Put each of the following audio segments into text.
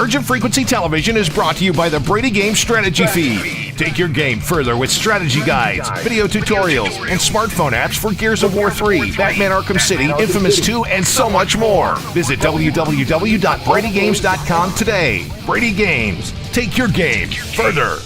Urgent Frequency Television is brought to you by the Brady Game Strategy Feed. Take your game further with strategy guides, video tutorials, and smartphone apps for Gears of War 3, Batman Arkham City, Infamous 2, and so much more. Visit www.bradygames.com today. Brady Games. Take your game further.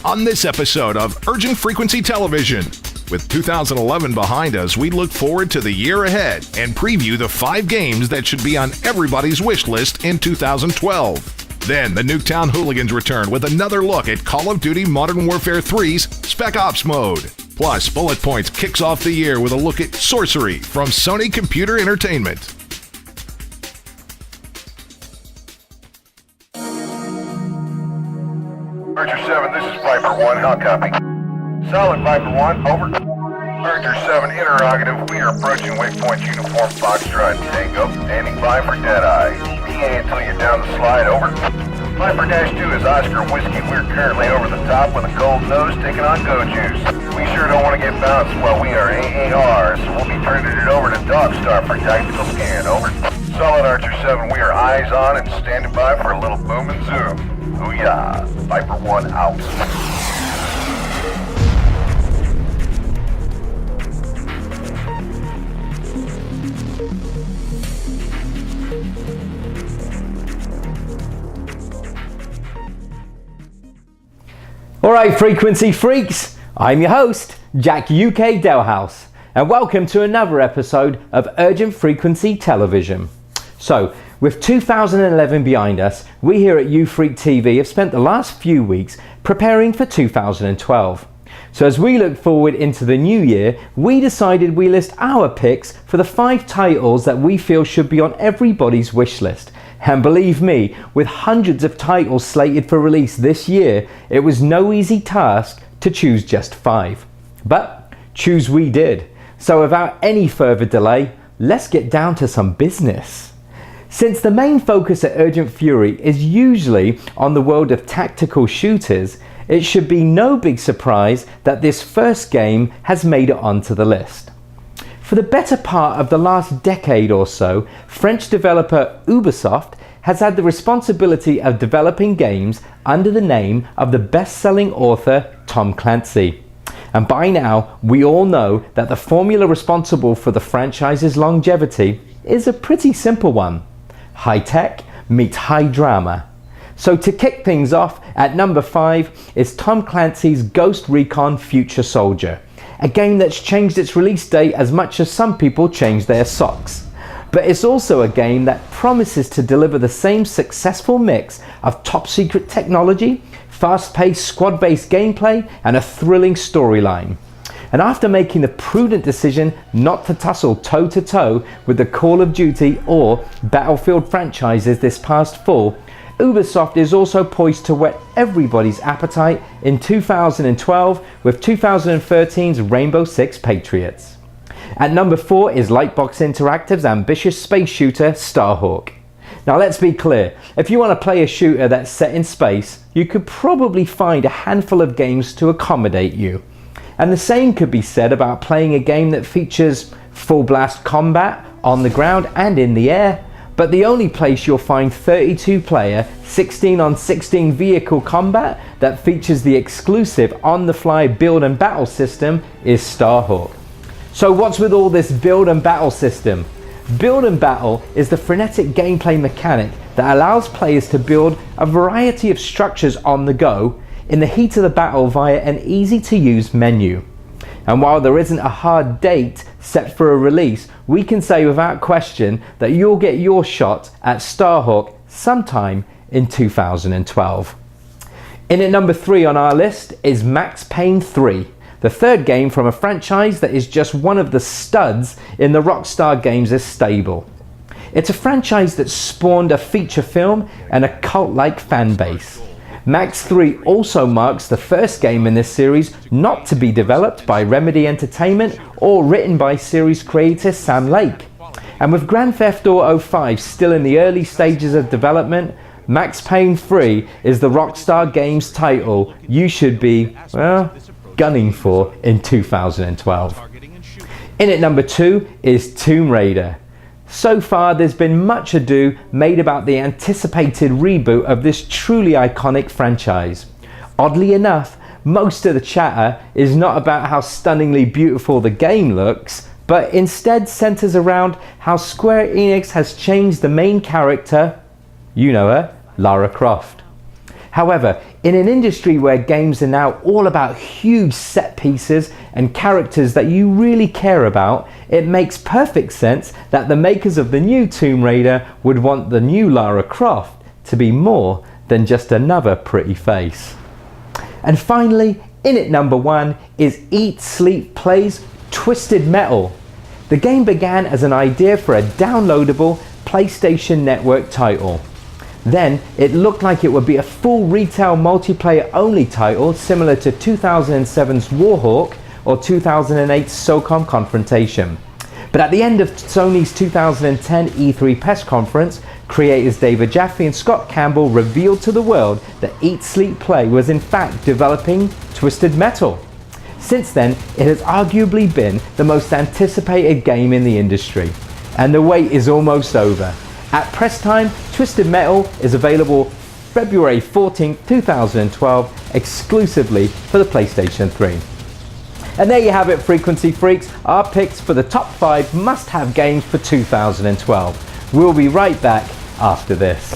On this episode of Urgent Frequency Television, with 2011 behind us, we look forward to the year ahead and preview the 5 games that should be on everybody's wish list in 2012. Then the Nuketown Hooligans return with another look at Call of Duty Modern Warfare 3's Spec Ops mode. Plus, Bullet Points kicks off the year with a look at Sorcery from Sony Computer Entertainment. Archer 7, this is Viper 1, how copy? Solid Viper 1, over. Archer 7, interrogative, we are approaching waypoint uniform Foxtrot Tango, standing by for Deadeye. PA until you're down the slide, over. Viper Dash 2 is Oscar Whiskey, we're currently over the top with a cold nose taking on Go Juice. We sure don't want to get bounced while we are AAR, so we'll be turning it over to Dogstar for tactical scan, over. Solid Archer 7, we are eyes on and standing by for a little boom and zoom. Booyah, Viper 1 out. Alright, Frequency Freaks, I'm your host, Jack UK Delhouse, and welcome to another episode of Urgent Frequency Television. So, with 2011 behind us, we here at UFreak TV have spent the last few weeks preparing for 2012. So as we look forward into the new year, we decided we list our picks for the 5 titles that we feel should be on everybody's wish list. And believe me, with hundreds of titles slated for release this year, it was no easy task to choose just 5. But choose we did. So without any further delay, let's get down to some business. Since the main focus at Urgent Fury is usually on the world of tactical shooters, it should be no big surprise that this first game has made it onto the list. For the better part of the last decade or so, French developer Ubisoft has had the responsibility of developing games under the name of the best-selling author Tom Clancy. And by now, we all know that the formula responsible for the franchise's longevity is a pretty simple one. High tech meets high drama. So to kick things off, at number 5 is Tom Clancy's Ghost Recon Future Soldier, a game that's changed its release date as much as some people change their socks. But it's also a game that promises to deliver the same successful mix of top secret technology, fast-paced squad-based gameplay, and a thrilling storyline. And after making the prudent decision not to tussle toe-to-toe with the Call of Duty or Battlefield franchises this past fall, Ubisoft is also poised to whet everybody's appetite in 2012 with 2013's Rainbow Six Patriots. At number 4 is Lightbox Interactive's ambitious space shooter Starhawk. Now let's be clear, if you want to play a shooter that's set in space, you could probably find a handful of games to accommodate you. And the same could be said about playing a game that features full blast combat on the ground and in the air, but the only place you'll find 32-player 16-on-16 vehicle combat that features the exclusive on-the-fly build and battle system is Starhawk. So what's with all this build and battle system? Build and battle is the frenetic gameplay mechanic that allows players to build a variety of structures on the go in the heat of the battle via an easy-to-use menu. And while there isn't a hard date set for a release, we can say without question that you'll get your shot at Starhawk sometime in 2012. In at number 3 on our list is Max Payne 3, the third game from a franchise that is just one of the studs in the Rockstar Games' stable. It's a franchise that spawned a feature film and a cult-like fan base. Max 3 also marks the first game in this series not to be developed by Remedy Entertainment or written by series creator Sam Lake. And with Grand Theft Auto 5 still in the early stages of development, Max Payne 3 is the Rockstar Games title you should be, well, gunning for in 2012. In at number 2 is Tomb Raider. So far, there's been much ado made about the anticipated reboot of this truly iconic franchise. Oddly enough, most of the chatter is not about how stunningly beautiful the game looks, but instead centers around how Square Enix has changed the main character, you know her, Lara Croft. However, in an industry where games are now all about huge set pieces and characters that you really care about, it makes perfect sense that the makers of the new Tomb Raider would want the new Lara Croft to be more than just another pretty face. And finally, in at number 1 is Eat Sleep Play's Twisted Metal. The game began as an idea for a downloadable PlayStation Network title. Then it looked like it would be a full retail multiplayer only title similar to 2007's Warhawk or 2008's SOCOM Confrontation. But at the end of Sony's 2010 E3 press conference, creators David Jaffe and Scott Campbell revealed to the world that Eat Sleep Play was in fact developing Twisted Metal. Since then, it has arguably been the most anticipated game in the industry, and the wait is almost over. At press time, Twisted Metal is available February 14, 2012, exclusively for the PlayStation 3. And there you have it, Frequency Freaks, our picks for the top 5 must-have games for 2012. We'll be right back after this.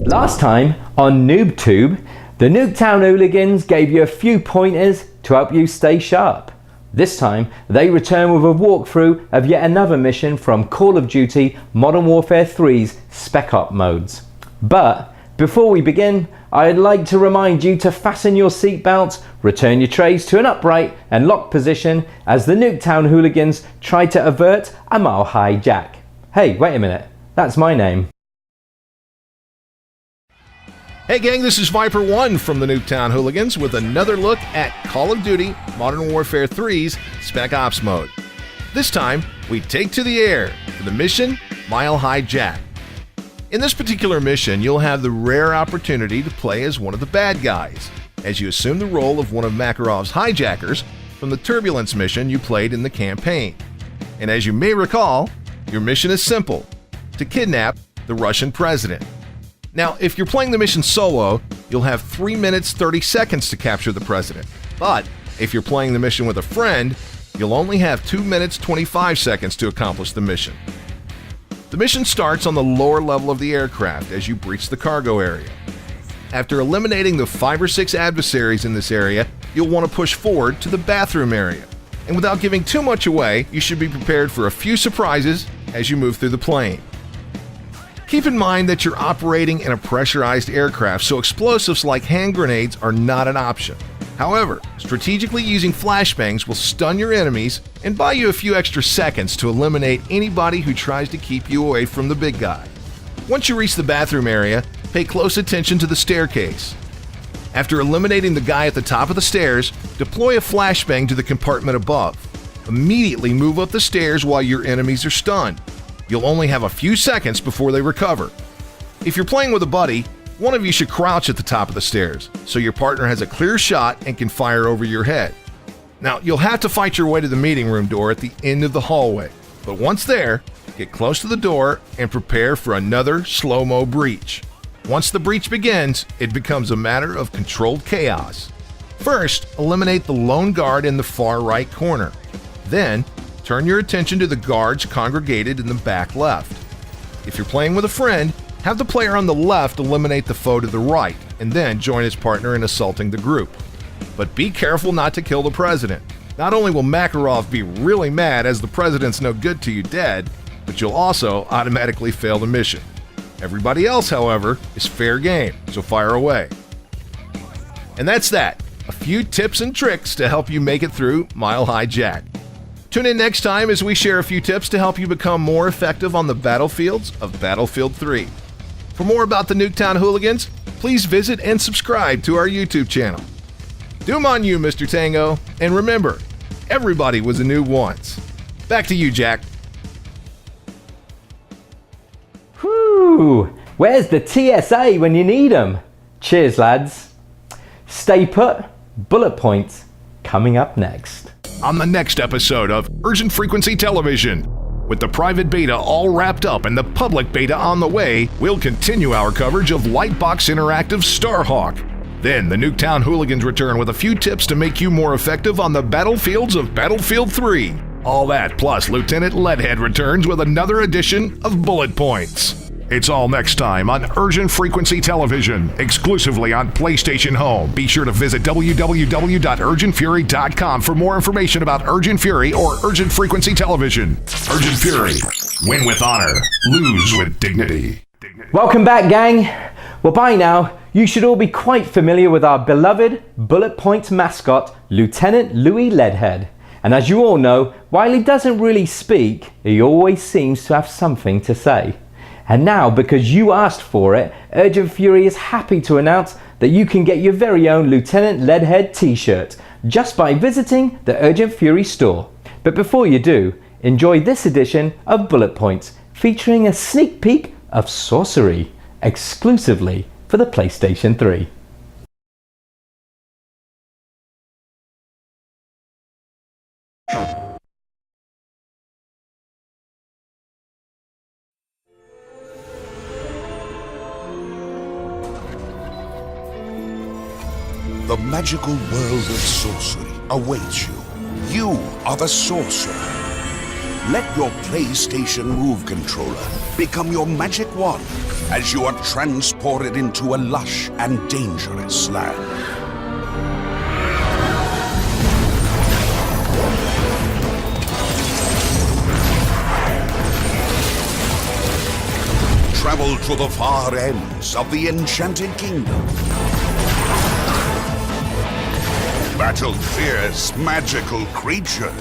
Last time on Newb Toob, the Nuketown Hooligans gave you a few pointers to help you stay sharp. This time, they return with a walkthrough of yet another mission from Call of Duty Modern Warfare 3's Spec Ops modes. But before we begin, I'd like to remind you to fasten your seatbelts, return your trays to an upright and locked position as the Nuketown Hooligans try to avert a mile-high jack. Hey, wait a minute, that's my name. Hey gang, this is Viper1 from the Nuketown Hooligans with another look at Call of Duty Modern Warfare 3's Spec Ops mode. This time, we take to the air for the mission Mile High Jack. In this particular mission, you'll have the rare opportunity to play as one of the bad guys, as you assume the role of one of Makarov's hijackers from the Turbulence mission you played in the campaign. And as you may recall, your mission is simple: to kidnap the Russian president. Now, if you're playing the mission solo, you'll have 3 minutes 30 seconds to capture the president. But if you're playing the mission with a friend, you'll only have 2 minutes 25 seconds to accomplish the mission. The mission starts on the lower level of the aircraft as you breach the cargo area. After eliminating the 5 or 6 adversaries in this area, you'll want to push forward to the bathroom area. And without giving too much away, you should be prepared for a few surprises as you move through the plane. Keep in mind that you're operating in a pressurized aircraft, so explosives like hand grenades are not an option. However, strategically using flashbangs will stun your enemies and buy you a few extra seconds to eliminate anybody who tries to keep you away from the big guy. Once you reach the bathroom area, pay close attention to the staircase. After eliminating the guy at the top of the stairs, deploy a flashbang to the compartment above. Immediately move up the stairs while your enemies are stunned. You'll only have a few seconds before they recover. If you're playing with a buddy, one of you should crouch at the top of the stairs, so your partner has a clear shot and can fire over your head. Now, you'll have to fight your way to the meeting room door at the end of the hallway, but once there, get close to the door and prepare for another slow-mo breach. Once the breach begins, it becomes a matter of controlled chaos. First, eliminate the lone guard in the far right corner. Then, turn your attention to the guards congregated in the back left. If you're playing with a friend, have the player on the left eliminate the foe to the right, and then join his partner in assaulting the group. But be careful not to kill the president. Not only will Makarov be really mad as the president's no good to you dead, but you'll also automatically fail the mission. Everybody else, however, is fair game, so fire away. And that's that. A few tips and tricks to help you make it through Mile High Jack. Tune in next time as we share a few tips to help you become more effective on the battlefields of Battlefield 3. For more about the Nuketown Hooligans, please visit and subscribe to our YouTube channel. Doom on you, Mr. Tango, and remember, Everybody was a noob once. Back to you, Jack. Whew, where's the TSA when you need them? Cheers, lads. Stay put, bullet points coming up next. On the next episode of Urgent Frequency Television, with the private beta all wrapped up and the public beta on the way, we'll continue our coverage of Lightbox Interactive Starhawk. Then the Nuketown Hooligans return with a few tips to make you more effective on the battlefields of Battlefield 3. All that plus Lieutenant Leadhead returns with another edition of Bullet Points. It's all next time on Urgent Frequency Television, exclusively on PlayStation Home. Be sure to visit www.urgentfury.com for more information about Urgent Fury or Urgent Frequency Television. Urgent Fury. Win with honor. Lose with dignity. Welcome back, gang. Well, by now, you should all be quite familiar with our beloved Bullet Points mascot, Lieutenant Louis Leadhead. And as you all know, while he doesn't really speak, he always seems to have something to say. And now, because you asked for it, Urgent Fury is happy to announce that you can get your very own Lieutenant Leadhead t-shirt just by visiting the Urgent Fury store. But before you do, enjoy this edition of Bullet Points featuring a sneak peek of sorcery exclusively for the PlayStation 3. The magical world of sorcery awaits you. You are the sorcerer. Let your PlayStation Move controller become your magic wand as you are transported into a lush and dangerous land. Travel to the far ends of the Enchanted Kingdom. Battle fierce, magical creatures.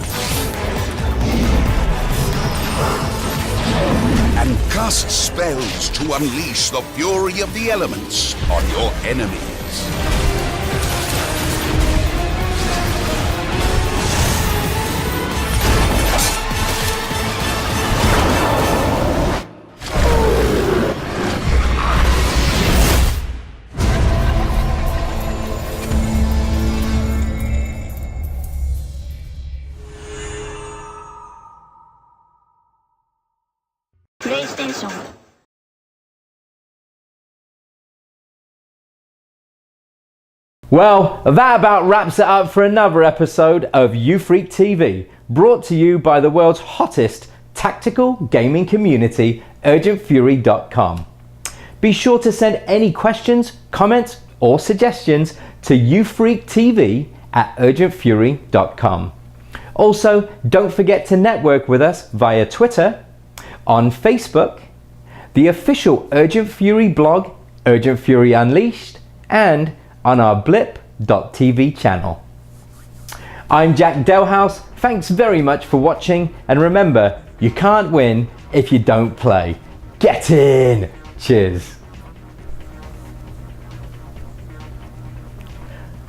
And cast spells to unleash the fury of the elements on your enemies. PlayStation. Well, that about wraps it up for another episode of YouFreak TV, brought to you by the world's hottest tactical gaming community, UrgentFury.com. Be sure to send any questions, comments, or suggestions to YouFreakTV@UrgentFury.com. Also, don't forget to network with us via Twitter, on Facebook, the official Urgent Fury blog, Urgent Fury Unleashed, and on our blip.tv channel. I'm Jack Delhouse, thanks very much for watching, and remember, you can't win if you don't play. Get in! Cheers!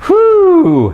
Whew!